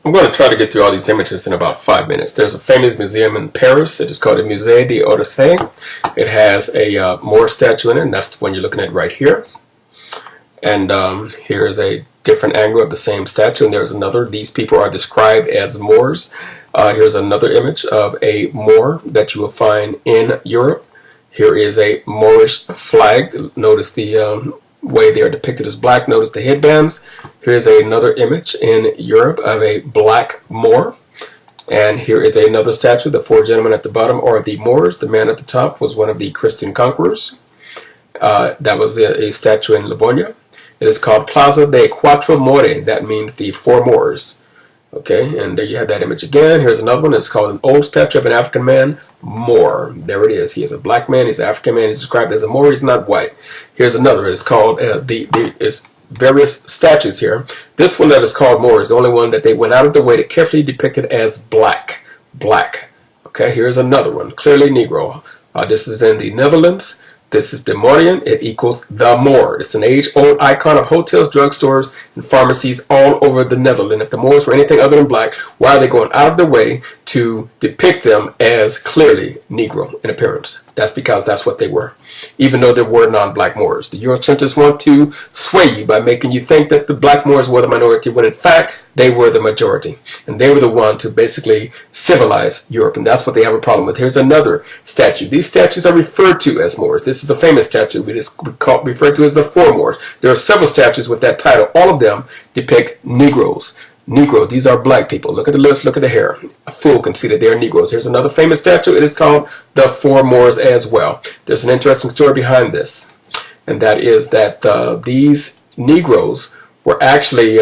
I'm going to try to get through all these images in about 5 minutes. There's a famous museum in Paris. It is called the Musée d'Orsay. It has a Moor statue in it, and that's the one you're looking at right here. And here is a different angle of the same statue, and there's another. These people are described as Moors. Here's another image of a Moor that you will find in Europe. Here is a Moorish flag. Notice the way they are depicted as black. Notice the headbands. Here's another image in Europe of a black Moor. And here is another statue. The four gentlemen at the bottom are the Moors. The man at the top was one of the Christian conquerors. That was a statue in Livonia. It is called Plaza de Cuatro More. That means the four Moors. Okay, and there you have that image again. Here's another one. It's called an old statue of an African man, Moor. There it is. He is a black man. He's an African man. He's described as a Moor. He's not white. Here's another. It's called it's various statues here. This one that is called Moor is the only one that they went out of the way to carefully depict it as black. Black. Okay, here's another one. Clearly Negro. This is in the Netherlands. This is the Moorian. It equals the Moor. It's an age-old icon of hotels, drugstores, and pharmacies all over the Netherlands. If the Moors were anything other than black, why are they going out of their way to depict them as clearly Negro in appearance? That's because that's what they were, even though there were non-black Moors. The Eurocentrists want to sway you by making you think that the black Moors were the minority, when in fact they were the majority. And they were the ones to basically civilize Europe, and that's what they have a problem with. Here's another statue. These statues are referred to as Moors. This is a famous statue. It is referred to as the Four Moors. There are several statues with that title. All of them depict Negroes. Negro, these are black people. Look at the lips, look at the hair. A fool can see that they are Negroes. Here's another famous statue. It is called the Four Moors as well. There's an interesting story behind this, and that is that these Negroes were actually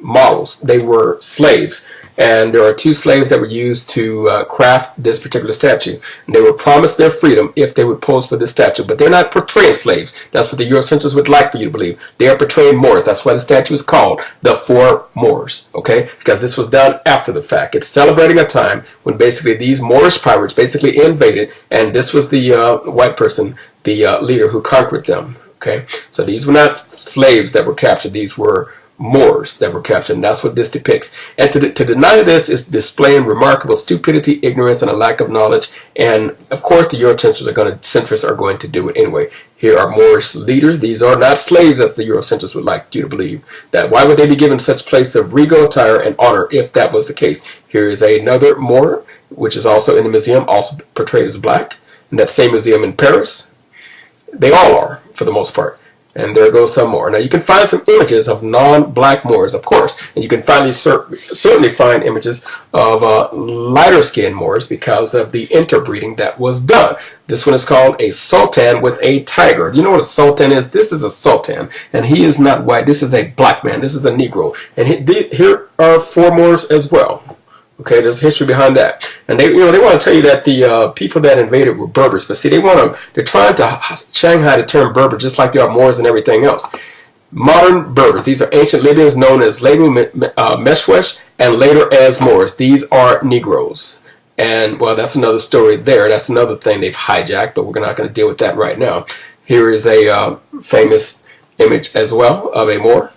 models. They were slaves, and there are two slaves that were used to craft this particular statue. And they were promised their freedom if they would pose for this statue, but they're not portraying slaves. That's what the Eurocentrists would like for you to believe. They are portraying Moors. That's why the statue is called the Four Moors, okay? Because this was done after the fact. It's celebrating a time when basically these Moorish pirates basically invaded, and this was the white person, the leader who conquered them, okay? So these were not slaves that were captured. These were Moors that were captured, and that's what this depicts. And to deny this is displaying remarkable stupidity, ignorance, and a lack of knowledge. And of course, the Eurocentrists are going to do it anyway. Here are Moorish leaders. These are not slaves, as the Eurocentrists would like you to believe. That why would they be given such place of regal attire and honor if that was the case? Here is another Moor, which is also in the museum, also portrayed as black. In that same museum in Paris, they all are for the most part. And there goes some more. Now you can find some images of non-black Moors, of course, and you can finally certainly find images of lighter-skinned Moors because of the interbreeding that was done. This one is called a sultan with a tiger. Do you know what a sultan is? This is a sultan, and he is not white. This is a black man. This is a Negro, and here are four Moors as well. Okay, there's history behind that, and they want to tell you that the people that invaded were Berbers, but see, they're trying to Shanghai the term Berber, just like they are Moors and everything else. Modern Berbers, these are ancient Libyans known as Lebu Meshwesh and later as Moors. These are Negroes, and well, that's another story there. That's another thing they've hijacked, but we're not going to deal with that right now. Here is a famous image as well of a Moor.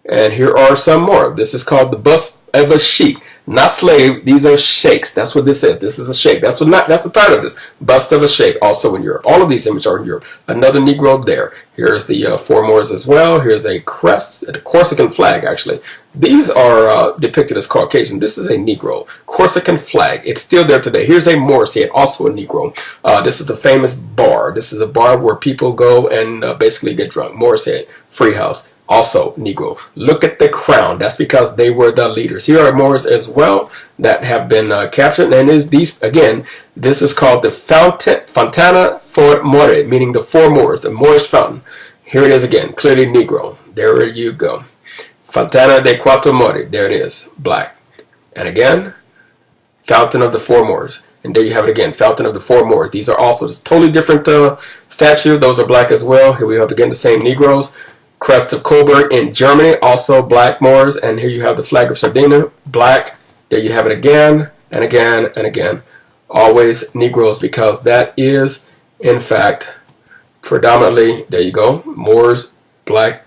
And here are some more. This is called the bust of a sheik, not slave. These are sheiks. That's what this is. This is a sheik. That's the title of this. Bust of a sheik. Also in Europe. All of these images are in Europe. Another Negro there. Here's the Four Moors as well. Here's a crest, a Corsican flag actually. These are depicted as Caucasian. This is a Negro. Corsican flag. It's still there today. Here's a Moorish head, also a Negro. This is the famous bar. This is a bar where people go and basically get drunk. Moorish head. Free house. Also Negro. Look at the crown. That's because they were the leaders. Here are Moors as well that have been captured. And this is called the Fontana for More, meaning the Four Moors, the Moorish fountain. Here it is again, clearly Negro. There you go. Fontana de Cuatro More. There it is, black. And again, Fountain of the Four Moors. And there you have it again, Fountain of the Four Moors. These are also just totally different statue. Those are black as well. Here we have again the same Negroes. Crest of Coburg in Germany, also black Moors, and here you have the flag of Sardinia, black. There you have it again and again and again. Always Negroes, because that is, in fact, predominantly, there you go, Moors, black